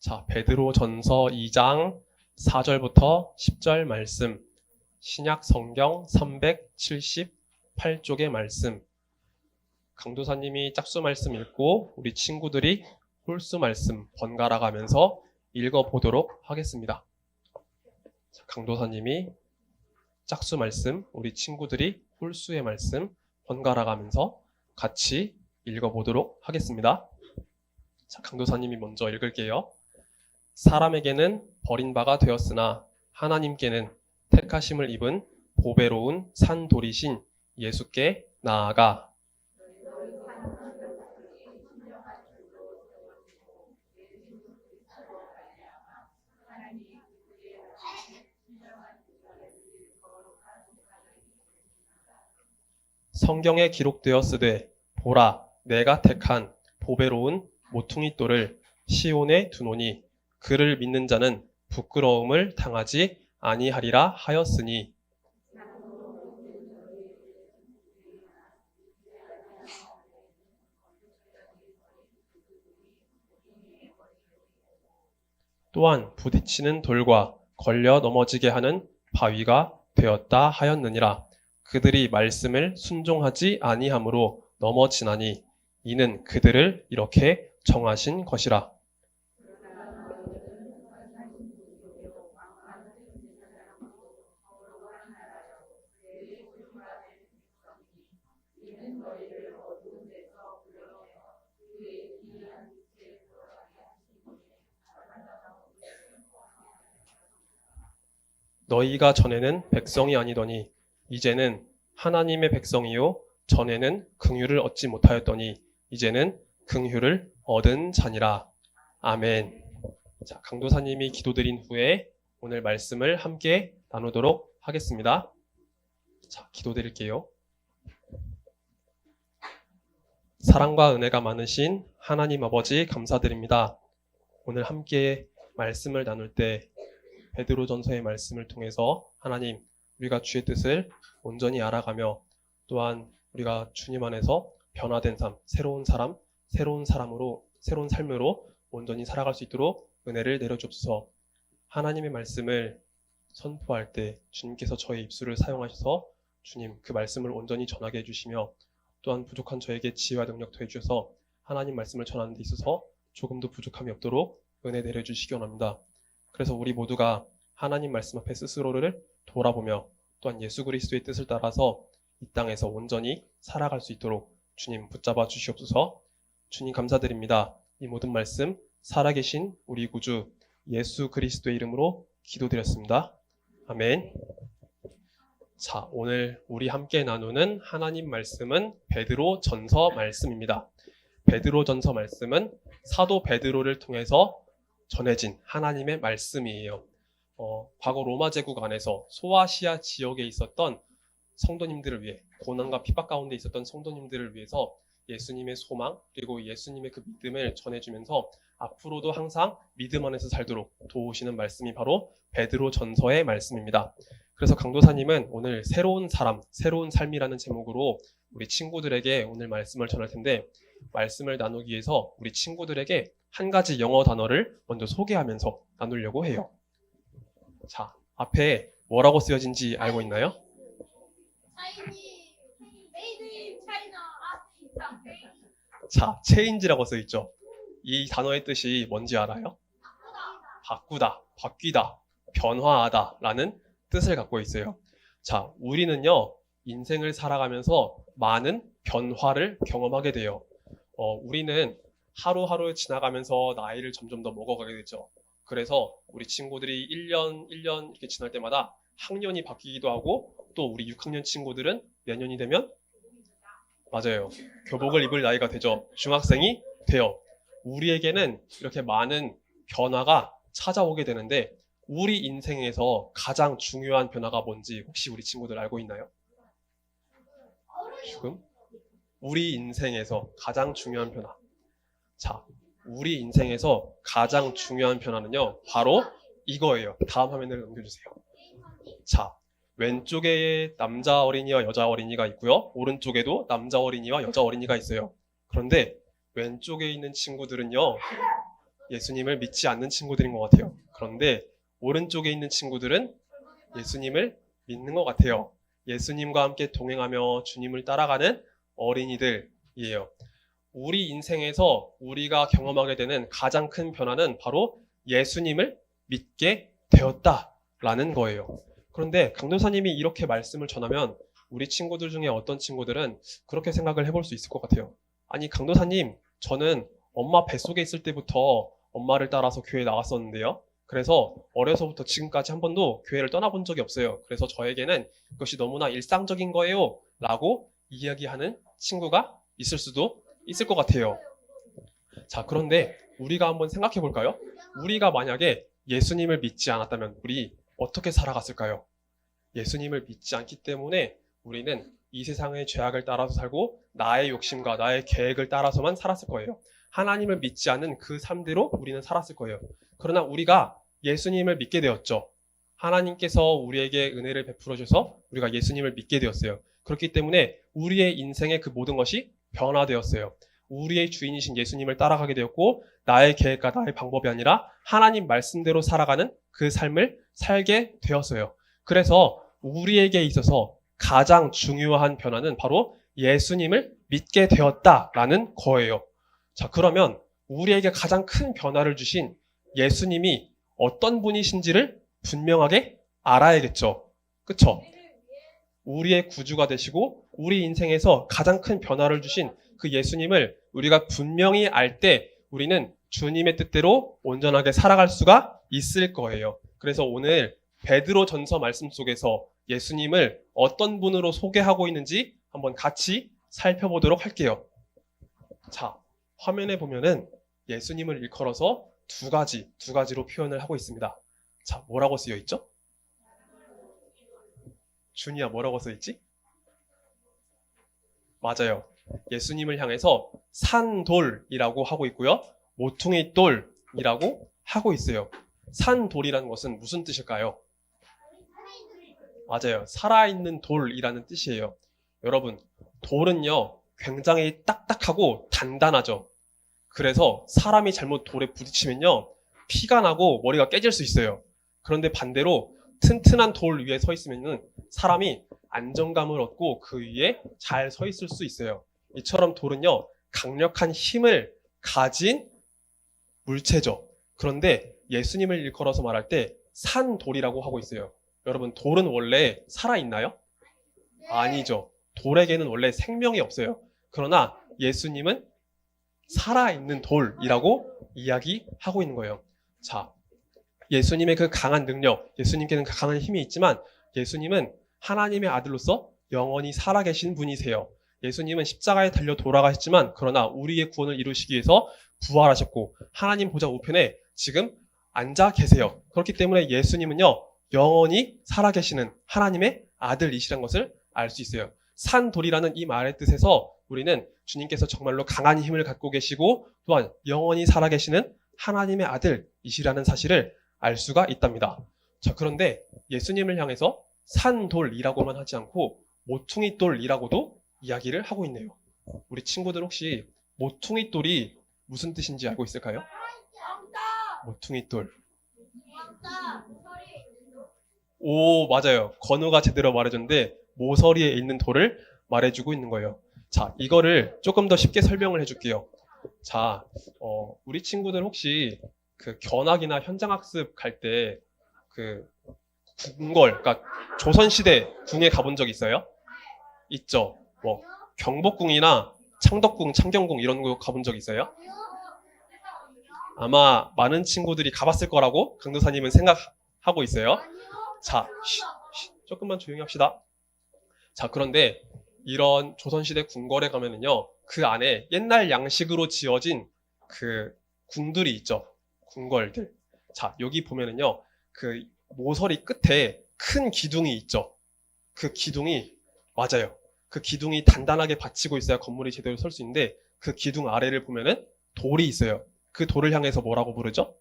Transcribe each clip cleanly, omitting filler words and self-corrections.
자, 베드로전서 2장 4절부터 10절 말씀, 신약 성경 378쪽의 말씀, 강도사님이 짝수 말씀 읽고 우리 친구들이 홀수 말씀 번갈아 가면서 읽어보도록 하겠습니다. 자, 강도사님이 짝수 말씀, 우리 친구들이 홀수의 말씀 번갈아 가면서 같이 읽어보도록 하겠습니다. 자, 강도사님이 먼저 읽을게요. 사람에게는 버린 바가 되었으나 하나님께는 택하심을 입은 보배로운 산돌이신 예수께 나아가. 성경에 기록되었으되 보라, 내가 택한 보배로운 모퉁이돌을 시온에 두노니 그를 믿는 자는 부끄러움을 당하지 아니하리라 하였으니. 또한 부딪히는 돌과 걸려 넘어지게 하는 바위가 되었다 하였느니라. 그들이 말씀을 순종하지 아니함으로 넘어지나니 이는 그들을 이렇게 정하신 것이라. 너희가 전에는 백성이 아니더니 이제는 하나님의 백성이요 전에는 긍휼을 얻지 못하였더니 이제는 긍휼을 얻은 자니라. 아멘. 자, 강도사님이 기도드린 후에 오늘 말씀을 함께 나누도록 하겠습니다. 자, 기도드릴게요. 사랑과 은혜가 많으신 하나님 아버지 감사드립니다. 오늘 함께 말씀을 나눌 때 베드로전서의 말씀을 통해서 하나님, 우리가 주의 뜻을 온전히 알아가며 또한 우리가 주님 안에서 변화된 삶, 새로운 삶으로 온전히 살아갈 수 있도록 은혜를 내려주옵소서. 하나님의 말씀을 선포할 때 주님께서 저의 입술을 사용하셔서 주님 그 말씀을 온전히 전하게 해주시며 또한 부족한 저에게 지혜와 능력 더해주셔서 하나님 말씀을 전하는 데 있어서 조금도 부족함이 없도록 은혜 내려주시기 원합니다. 그래서 우리 모두가 하나님 말씀 앞에 스스로를 돌아보며 또한 예수 그리스도의 뜻을 따라서 이 땅에서 온전히 살아갈 수 있도록 주님 붙잡아 주시옵소서. 주님 감사드립니다. 이 모든 말씀 살아계신 우리 구주 예수 그리스도의 이름으로 기도드렸습니다. 아멘. 자, 오늘 우리 함께 나누는 하나님 말씀은 베드로전서 말씀입니다. 베드로전서 말씀은 사도 베드로를 통해서 전해진 하나님의 말씀이에요. 과거 로마 제국 안에서 소아시아 지역에 있었던 성도님들을 위해, 고난과 핍박 가운데 있었던 성도님들을 위해서 예수님의 소망 그리고 예수님의 그 믿음을 전해주면서 앞으로도 항상 믿음 안에서 살도록 도우시는 말씀이 바로 베드로전서의 말씀입니다. 그래서 강도사님은 오늘 새로운 사람, 새로운 삶이라는 제목으로 우리 친구들에게 오늘 말씀을 전할 텐데, 말씀을 나누기 위해서 우리 친구들에게 한 가지 영어 단어를 먼저 소개하면서 나누려고 해요. 자, 앞에 뭐라고 쓰여진지 알고 있나요? 자, 체인지라고 써있죠. 이 단어의 뜻이 뭔지 알아요? 바꾸다, 바뀌다, 변화하다 라는 뜻을 갖고 있어요. 자, 우리는요 인생을 살아가면서 많은 변화를 경험하게 돼요. 우리는 하루하루 지나가면서 나이를 점점 더 먹어가게 되죠. 그래서 우리 친구들이 1년 이렇게 지날 때마다 학년이 바뀌기도 하고, 또 우리 6학년 친구들은 내년이 되면 맞아요, 교복을 입을 나이가 되죠. 중학생이 돼요. 우리에게는 이렇게 많은 변화가 찾아오게 되는데, 우리 인생에서 가장 중요한 변화가 뭔지 혹시 우리 친구들 알고 있나요? 지금 우리 인생에서 가장 중요한 변화. 자, 우리 인생에서 가장 중요한 변화는요 바로 이거예요. 다음 화면을 넘겨주세요. 자, 왼쪽에 남자 어린이와 여자 어린이가 있고요, 오른쪽에도 남자 어린이와 여자 어린이가 있어요. 그런데 왼쪽에 있는 친구들은요 예수님을 믿지 않는 친구들인 것 같아요. 그런데 오른쪽에 있는 친구들은 예수님을 믿는 것 같아요. 예수님과 함께 동행하며 주님을 따라가는 어린이들이에요. 우리 인생에서 우리가 경험하게 되는 가장 큰 변화는 바로 예수님을 믿게 되었다라는 거예요. 그런데 강도사님이 이렇게 말씀을 전하면 우리 친구들 중에 어떤 친구들은 그렇게 생각을 해볼 수 있을 것 같아요. 아니, 강도사님, 저는 엄마 뱃속에 있을 때부터 엄마를 따라서 교회에 나왔었는데요. 그래서 어려서부터 지금까지 한 번도 교회를 떠나본 적이 없어요. 그래서 저에게는 그것이 너무나 일상적인 거예요. 라고 이야기하는 친구가 있을 수도 있을 것 같아요. 자, 그런데 우리가 한번 생각해 볼까요? 우리가 만약에 예수님을 믿지 않았다면 우리 어떻게 살아갔을까요? 예수님을 믿지 않기 때문에 우리는 이 세상의 죄악을 따라서 살고 나의 욕심과 나의 계획을 따라서만 살았을 거예요. 하나님을 믿지 않는 그 삶대로 우리는 살았을 거예요. 그러나 우리가 예수님을 믿게 되었죠. 하나님께서 우리에게 은혜를 베풀어 주셔서 우리가 예수님을 믿게 되었어요. 그렇기 때문에 우리의 인생의 그 모든 것이 변화되었어요. 우리의 주인이신 예수님을 따라가게 되었고 나의 계획과 나의 방법이 아니라 하나님 말씀대로 살아가는 그 삶을 살게 되었어요. 그래서 우리에게 있어서 가장 중요한 변화는 바로 예수님을 믿게 되었다라는 거예요. 자, 그러면 우리에게 가장 큰 변화를 주신 예수님이 어떤 분이신지를 분명하게 알아야겠죠. 그쵸? 우리의 구주가 되시고 우리 인생에서 가장 큰 변화를 주신 그 예수님을 우리가 분명히 알 때 우리는 주님의 뜻대로 온전하게 살아갈 수가 있을 거예요. 그래서 오늘 베드로 전서 말씀 속에서 예수님을 어떤 분으로 소개하고 있는지 한번 같이 살펴보도록 할게요. 자, 화면에 보면은 예수님을 일컬어서 두 가지로 표현을 하고 있습니다. 자, 뭐라고 쓰여 있죠? 준이야, 뭐라고 써 있지? 맞아요. 예수님을 향해서 산돌이라고 하고 있고요. 모퉁이 돌이라고 하고 있어요. 산돌이라는 것은 무슨 뜻일까요? 맞아요. 살아있는 돌이라는 뜻이에요. 여러분, 돌은요, 굉장히 딱딱하고 단단하죠. 그래서 사람이 잘못 돌에 부딪히면요, 피가 나고 머리가 깨질 수 있어요. 그런데 반대로 튼튼한 돌 위에 서 있으면 사람이 안정감을 얻고 그 위에 잘 서 있을 수 있어요. 이처럼 돌은요, 강력한 힘을 가진 물체죠. 그런데 예수님을 일컬어서 말할 때 산돌이라고 하고 있어요. 여러분, 돌은 원래 살아있나요? 아니죠. 돌에게는 원래 생명이 없어요. 그러나 예수님은 살아있는 돌이라고 이야기하고 있는 거예요. 자, 예수님의 그 강한 능력, 예수님께는 그 강한 힘이 있지만 예수님은 하나님의 아들로서 영원히 살아계신 분이세요. 예수님은 십자가에 달려 돌아가셨지만 그러나 우리의 구원을 이루시기 위해서 부활하셨고 하나님 보좌 우편에 지금 앉아 계세요. 그렇기 때문에 예수님은요, 영원히 살아계시는 하나님의 아들이시란 것을 알 수 있어요. 산돌이라는 이 말의 뜻에서 우리는 주님께서 정말로 강한 힘을 갖고 계시고 또한 영원히 살아계시는 하나님의 아들이시라는 사실을 알 수가 있답니다. 자, 그런데 예수님을 향해서 산돌이라고만 하지 않고 모퉁이돌이라고도 이야기를 하고 있네요. 우리 친구들 혹시 모퉁이돌이 무슨 뜻인지 알고 있을까요? 모퉁이돌. 오, 맞아요. 건우가 제대로 말해줬는데 모서리에 있는 돌을 말해주고 있는 거예요. 자, 이거를 조금 더 쉽게 설명을 해줄게요. 자, 우리 친구들 혹시 그 견학이나 현장학습 갈 때 그 궁궐, 그러니까 조선시대 궁에 가본 적 있어요? 있죠. 뭐 경복궁이나 창덕궁, 창경궁 이런 거 가본 적 있어요? 아마 많은 친구들이 가봤을 거라고 강도사님은 생각하고 있어요. 자, 조금만 조용히 합시다. 자, 그런데 이런 조선시대 궁궐에 가면은요, 그 안에 옛날 양식으로 지어진 그 궁들이 있죠. 궁궐들. 자, 여기 보면은요, 그 모서리 끝에 큰 기둥이 있죠. 그 기둥이, 맞아요. 그 기둥이 단단하게 받치고 있어야 건물이 제대로 설 수 있는데 그 기둥 아래를 보면은 돌이 있어요. 그 돌을 향해서 뭐라고 부르죠?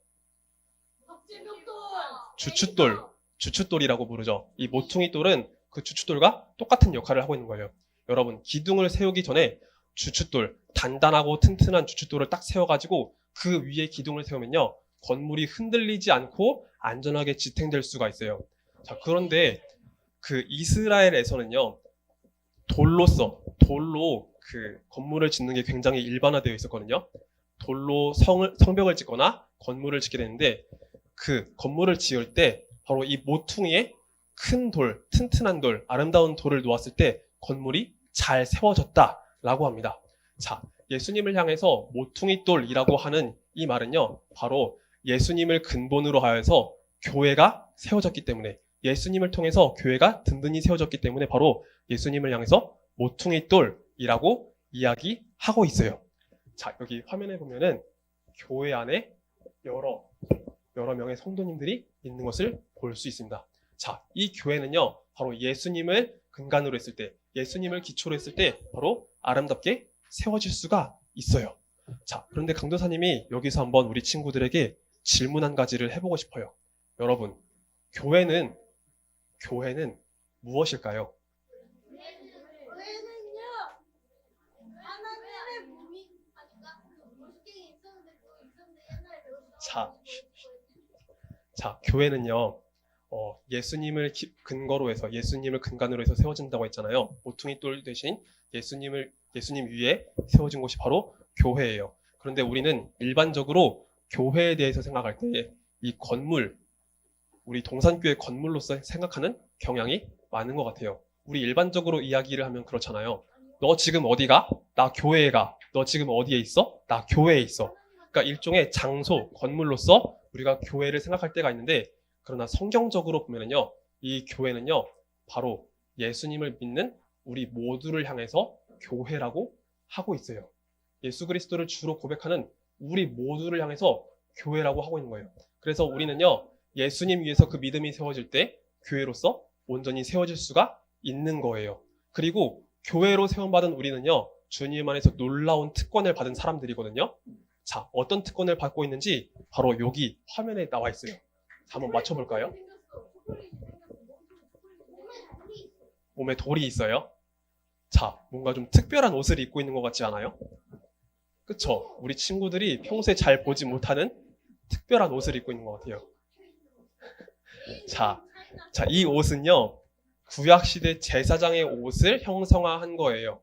주춧돌. 주춧돌이라고 부르죠. 이 모퉁이돌은 그 주춧돌과 똑같은 역할을 하고 있는 거예요. 여러분, 기둥을 세우기 전에 주춧돌, 단단하고 튼튼한 주춧돌을 딱 세워가지고 그 위에 기둥을 세우면요, 건물이 흔들리지 않고 안전하게 지탱될 수가 있어요. 자, 그런데 그 이스라엘에서는요, 돌로 그 건물을 짓는 게 굉장히 일반화되어 있었거든요. 돌로 성벽을 짓거나 건물을 짓게 되는데, 그 건물을 지을 때 바로 이 모퉁이에 큰 돌, 튼튼한 돌, 아름다운 돌을 놓았을 때 건물이 잘 세워졌다라고 합니다. 자, 예수님을 향해서 모퉁이 돌이라고 하는 이 말은요, 바로 예수님을 근본으로 하여서 교회가 세워졌기 때문에, 예수님을 통해서 교회가 든든히 세워졌기 때문에 바로 예수님을 향해서 모퉁이 돌이라고 이야기하고 있어요. 자, 여기 화면에 보면은 교회 안에 여러 명의 성도님들이 있는 것을 볼 수 있습니다. 자, 이 교회는요, 바로 예수님을 근간으로 했을 때, 예수님을 기초로 했을 때 바로 아름답게 세워질 수가 있어요. 자, 그런데 강도사님이 여기서 한번 우리 친구들에게 질문 한 가지를 해보고 싶어요. 여러분, 교회는 무엇일까요? 교회는요, 하나님의 몸이 아닌가? 멋있게 있었는데 그거 있었는데 옛날에 배웠어. 자, 교회는요, 예수님을 근거로 해서, 예수님을 근간으로 해서 세워진다고 했잖아요. 모퉁이 돌 대신 예수님 위에 세워진 곳이 바로 교회예요. 그런데 우리는 일반적으로 교회에 대해서 생각할 때 이 건물, 우리 동산교회 건물로서 생각하는 경향이 많은 것 같아요. 우리 일반적으로 이야기를 하면 그렇잖아요. 너 지금 어디 가? 나 교회에 가. 너 지금 어디에 있어? 나 교회에 있어. 그러니까 일종의 장소, 건물로서 우리가 교회를 생각할 때가 있는데, 그러나 성경적으로 보면은요, 이 교회는요, 바로 예수님을 믿는 우리 모두를 향해서 교회라고 하고 있어요. 예수 그리스도를 주로 고백하는 우리 모두를 향해서 교회라고 하고 있는 거예요. 그래서 우리는요, 예수님 위에서 그 믿음이 세워질 때 교회로서 온전히 세워질 수가 있는 거예요. 그리고 교회로 세움받은 우리는요, 주님 안에서 놀라운 특권을 받은 사람들이거든요. 자, 어떤 특권을 받고 있는지 바로 여기 화면에 나와 있어요. 한번 맞춰볼까요? 몸에 돌이 있어요. 자, 뭔가 좀 특별한 옷을 입고 있는 것 같지 않아요? 그쵸? 우리 친구들이 평소에 잘 보지 못하는 특별한 옷을 입고 있는 것 같아요. 자, 이 옷은요, 구약시대 제사장의 옷을 형성화한 거예요.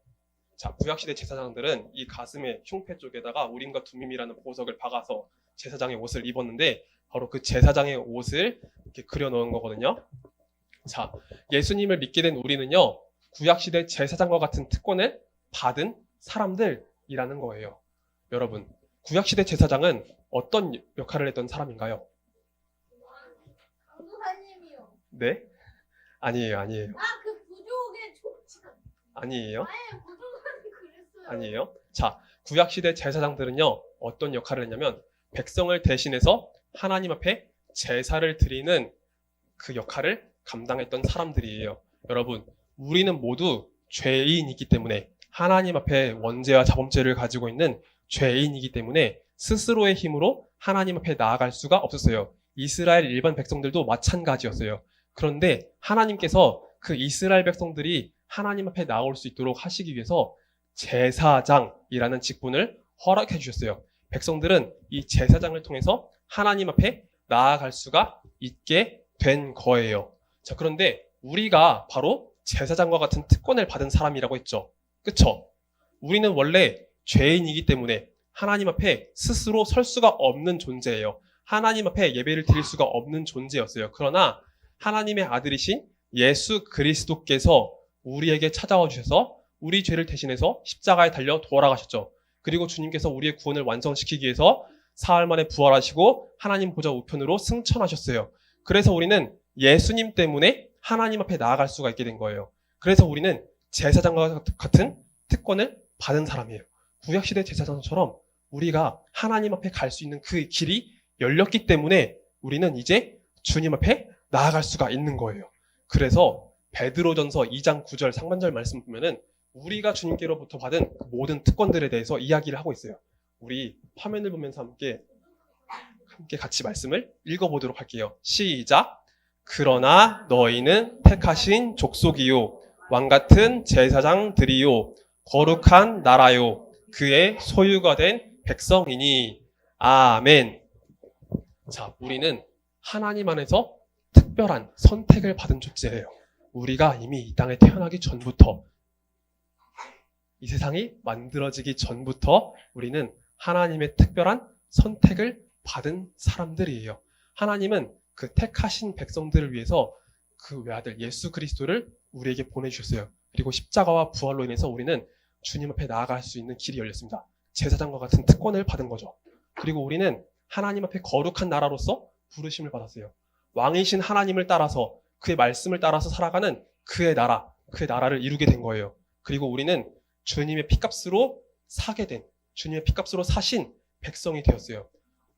자, 구약시대 제사장들은 이 가슴의 흉패 쪽에다가 우림과 둠밈이라는 보석을 박아서 제사장의 옷을 입었는데, 바로 그 제사장의 옷을 이렇게 그려 놓은 거거든요. 자, 예수님을 믿게 된 우리는요, 구약시대 제사장과 같은 특권을 받은 사람들이라는 거예요. 여러분, 구약시대 제사장은 어떤 역할을 했던 사람인가요? 강도사님이요. 네? 아니에요. 아, 그 부족의 조치. 아니에요. 아예 부족하니 그랬어요. 아니에요. 자, 구약시대 제사장들은요, 어떤 역할을 했냐면, 백성을 대신해서 하나님 앞에 제사를 드리는 그 역할을 감당했던 사람들이에요. 여러분, 우리는 모두 죄인이기 때문에, 하나님 앞에 원죄와 자범죄를 가지고 있는 죄인이기 때문에 스스로의 힘으로 하나님 앞에 나아갈 수가 없었어요. 이스라엘 일반 백성들도 마찬가지였어요. 그런데 하나님께서 그 이스라엘 백성들이 하나님 앞에 나올 수 있도록 하시기 위해서 제사장이라는 직분을 허락해 주셨어요. 백성들은 이 제사장을 통해서 하나님 앞에 나아갈 수가 있게 된 거예요. 자, 그런데 우리가 바로 제사장과 같은 특권을 받은 사람이라고 했죠. 그쵸? 우리는 원래 죄인이기 때문에 하나님 앞에 스스로 설 수가 없는 존재예요. 하나님 앞에 예배를 드릴 수가 없는 존재였어요. 그러나 하나님의 아들이신 예수 그리스도께서 우리에게 찾아와 주셔서 우리 죄를 대신해서 십자가에 달려 돌아가셨죠. 그리고 주님께서 우리의 구원을 완성시키기 위해서 사흘 만에 부활하시고 하나님 보좌 우편으로 승천하셨어요. 그래서 우리는 예수님 때문에 하나님 앞에 나아갈 수가 있게 된 거예요. 그래서 우리는 제사장과 같은 특권을 받은 사람이에요. 구약시대 제사장처럼 우리가 하나님 앞에 갈 수 있는 그 길이 열렸기 때문에 우리는 이제 주님 앞에 나아갈 수가 있는 거예요. 그래서 베드로전서 2장 9절 상반절 말씀 보면은 우리가 주님께로부터 받은 모든 특권들에 대해서 이야기를 하고 있어요. 우리 화면을 보면서 함께 같이 말씀을 읽어보도록 할게요. 시작! 그러나 너희는 택하신 족속이요 왕같은 제사장들이요 거룩한 나라요. 그의 소유가 된 백성이니. 아멘. 자, 우리는 하나님 안에서 특별한 선택을 받은 존재예요. 우리가 이미 이 땅에 태어나기 전부터, 이 세상이 만들어지기 전부터 우리는 하나님의 특별한 선택을 받은 사람들이에요. 하나님은 그 택하신 백성들을 위해서 그 외아들 예수 그리스도를 우리에게 보내주셨어요. 그리고 십자가와 부활로 인해서 우리는 주님 앞에 나아갈 수 있는 길이 열렸습니다. 제사장과 같은 특권을 받은 거죠. 그리고 우리는 하나님 앞에 거룩한 나라로서 부르심을 받았어요. 왕이신 하나님을 따라서 그의 말씀을 따라서 살아가는 그의 나라를 이루게 된 거예요. 그리고 우리는 주님의 피값으로 사게 된, 주님의 피값으로 사신 백성이 되었어요.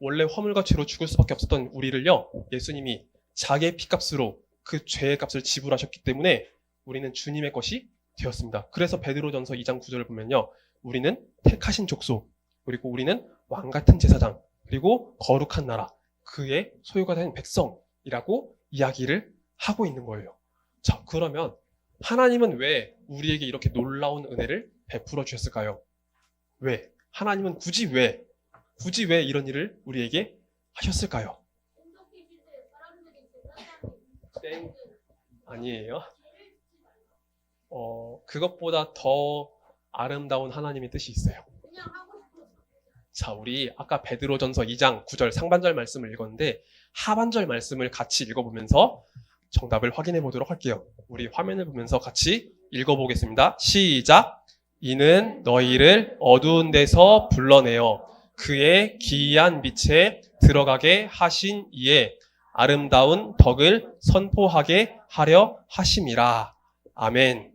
원래 허물과 죄로 죽을 수밖에 없었던 우리를요, 예수님이 자기의 피값으로 그 죄의 값을 지불하셨기 때문에 우리는 주님의 것이 되었습니다. 그래서 베드로전서 2장 9절을 보면요, 우리는 택하신 족속, 그리고 우리는 왕 같은 제사장, 그리고 거룩한 나라, 그의 소유가 된 백성이라고 이야기를 하고 있는 거예요. 자, 그러면 하나님은 왜 우리에게 이렇게 놀라운 은혜를 베풀어 주셨을까요? 왜? 하나님은 굳이 왜 이런 일을 우리에게 하셨을까요? 신석기 시대에 사람들이 제사장이 땡. 아니에요. 그것보다 더 아름다운 하나님의 뜻이 있어요. 그냥 하고 싶어서. 자, 우리 아까 베드로전서 2장 9절 상반절 말씀을 읽었는데 하반절 말씀을 같이 읽어보면서 정답을 확인해 보도록 할게요. 우리 화면을 보면서 같이 읽어보겠습니다. 시작! 이는 너희를 어두운 데서 불러내어 그의 기이한 빛에 들어가게 하신 이에 아름다운 덕을 선포하게 하려 하심이라. 아멘.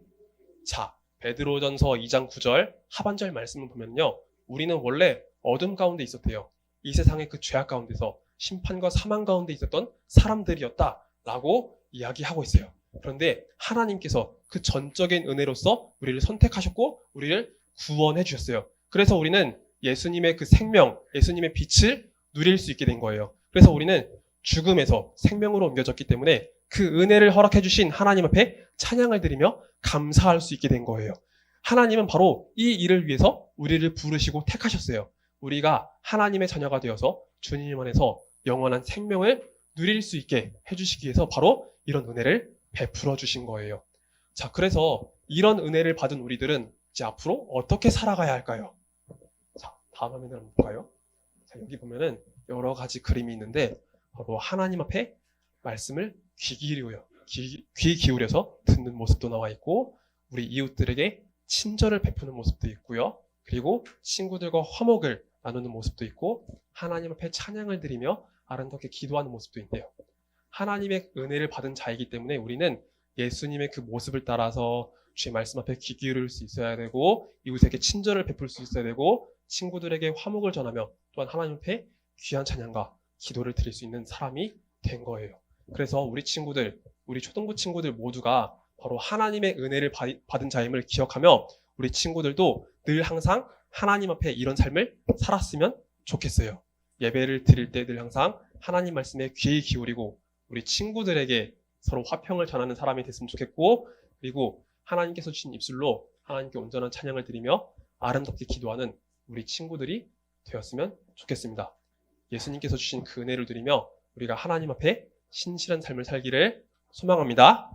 자, 베드로전서 2장 9절 하반절 말씀을 보면요, 우리는 원래 어둠 가운데 있었대요. 이 세상의 그 죄악 가운데서 심판과 사망 가운데 있었던 사람들이었다라고 이야기하고 있어요. 그런데 하나님께서 그 전적인 은혜로서 우리를 선택하셨고 우리를 구원해 주셨어요. 그래서 우리는 예수님의 그 생명, 예수님의 빛을 누릴 수 있게 된 거예요. 그래서 우리는 죽음에서 생명으로 옮겨졌기 때문에 그 은혜를 허락해 주신 하나님 앞에 찬양을 드리며 감사할 수 있게 된 거예요. 하나님은 바로 이 일을 위해서 우리를 부르시고 택하셨어요. 우리가 하나님의 자녀가 되어서 주님 안에서 영원한 생명을 누릴 수 있게 해주시기 위해서 바로 이런 은혜를 베풀어 주신 거예요. 자, 그래서 이런 은혜를 받은 우리들은 이제 앞으로 어떻게 살아가야 할까요? 자, 다음 화면을 한번 볼까요? 자, 여기 보면은 여러 가지 그림이 있는데 바로 하나님 앞에 말씀을 귀 기울여서 듣는 모습도 나와 있고, 우리 이웃들에게 친절을 베푸는 모습도 있고요. 그리고 친구들과 화목을 나누는 모습도 있고, 하나님 앞에 찬양을 드리며 아름답게 기도하는 모습도 있네요. 하나님의 은혜를 받은 자이기 때문에 우리는 예수님의 그 모습을 따라서 주의 말씀 앞에 귀 기울일 수 있어야 되고, 이웃에게 친절을 베풀 수 있어야 되고, 친구들에게 화목을 전하며 또한 하나님 앞에 귀한 찬양과 기도를 드릴 수 있는 사람이 된 거예요. 그래서 우리 친구들, 우리 초등부 친구들 모두가 바로 하나님의 은혜를 받은 자임을 기억하며 우리 친구들도 늘 항상 하나님 앞에 이런 삶을 살았으면 좋겠어요. 예배를 드릴 때 늘 항상 하나님 말씀에 귀 기울이고 우리 친구들에게 서로 화평을 전하는 사람이 됐으면 좋겠고, 그리고 하나님께서 주신 입술로 하나님께 온전한 찬양을 드리며 아름답게 기도하는 우리 친구들이 되었으면 좋겠습니다. 예수님께서 주신 그 은혜를 드리며 우리가 하나님 앞에 신실한 삶을 살기를 소망합니다.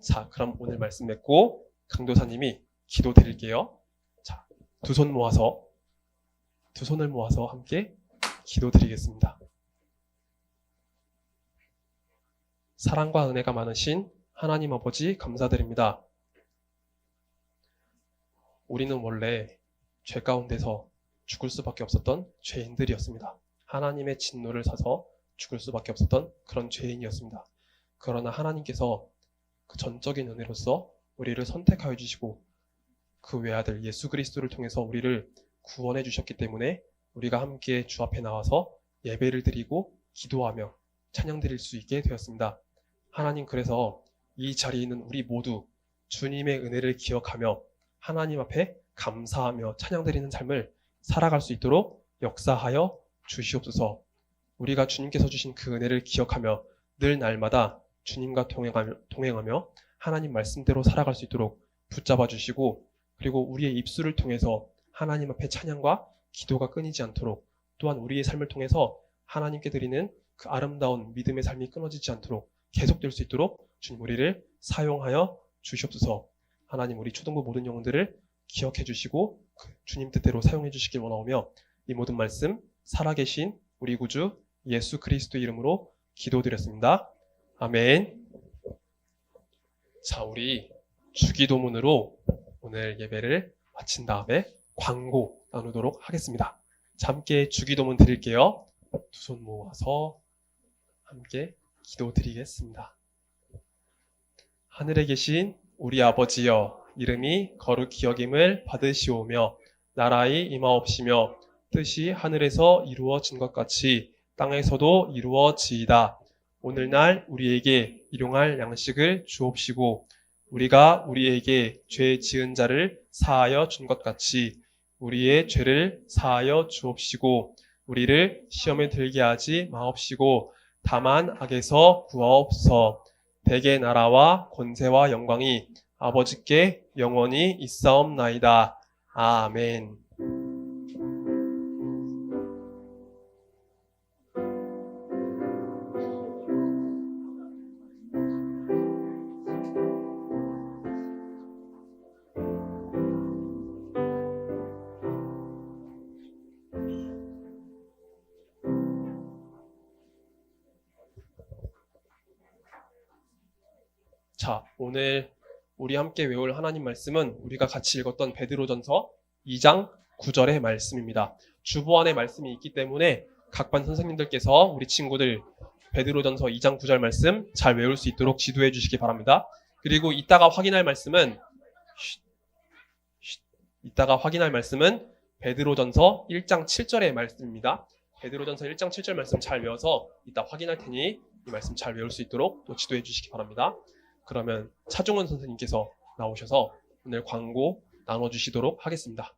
자, 그럼 오늘 말씀 맺고 강도사님이 기도 드릴게요. 자, 두 손을 모아서 함께 기도 드리겠습니다. 사랑과 은혜가 많으신 하나님 아버지 감사드립니다. 우리는 원래 죄 가운데서 죽을 수밖에 없었던 죄인들이었습니다. 하나님의 진노를 사서 죽을 수밖에 없었던 그런 죄인이었습니다. 그러나 하나님께서 그 전적인 은혜로서 우리를 선택하여 주시고 그 외아들 예수 그리스도를 통해서 우리를 구원해 주셨기 때문에 우리가 함께 주 앞에 나와서 예배를 드리고 기도하며 찬양 드릴 수 있게 되었습니다. 하나님, 그래서 이 자리에 있는 우리 모두 주님의 은혜를 기억하며 하나님 앞에 감사하며 찬양 드리는 삶을 살아갈 수 있도록 역사하여 주시옵소서. 우리가 주님께서 주신 그 은혜를 기억하며 늘 날마다 주님과 동행하며 하나님 말씀대로 살아갈 수 있도록 붙잡아 주시고, 그리고 우리의 입술을 통해서 하나님 앞에 찬양과 기도가 끊이지 않도록, 또한 우리의 삶을 통해서 하나님께 드리는 그 아름다운 믿음의 삶이 끊어지지 않도록 계속될 수 있도록 주님 우리를 사용하여 주시옵소서. 하나님 우리 초등부 모든 영혼들을 기억해 주시고 주님 뜻대로 사용해 주시길 원하오며, 이 모든 말씀 살아계신 우리 구주 예수 그리스도 이름으로 기도드렸습니다. 아멘. 자, 우리 주기도문으로 오늘 예배를 마친 다음에 광고 나누도록 하겠습니다. 자, 함께 주기도문 드릴게요. 두 손 모아서 함께 기도드리겠습니다. 하늘에 계신 우리 아버지여, 이름이 거룩히 여김을 받으시오며 나라의 임하옵시며 뜻이 하늘에서 이루어진 것 같이 땅에서도 이루어지이다. 오늘날 우리에게 일용할 양식을 주옵시고 우리가 우리에게 죄 지은 자를 사하여 준 것 같이 우리의 죄를 사하여 주옵시고 우리를 시험에 들게 하지 마옵시고 다만 악에서 구하옵소서. 대개 나라와 권세와 영광이 아버지께 영원히 있사옵나이다. 아멘. 자, 오늘 우리 함께 외울 하나님 말씀은 우리가 같이 읽었던 베드로전서 2장 9절의 말씀입니다. 주보안에 말씀이 있기 때문에 각 반 선생님들께서 우리 친구들 베드로전서 2장 9절 말씀 잘 외울 수 있도록 지도해 주시기 바랍니다. 그리고 이따가 확인할 말씀은 베드로전서 1장 7절의 말씀입니다. 베드로전서 1장 7절 말씀 잘 외워서 이따 확인할 테니 이 말씀 잘 외울 수 있도록 또 지도해 주시기 바랍니다. 그러면 차종원 선생님께서 나오셔서 오늘 광고 나눠주시도록 하겠습니다.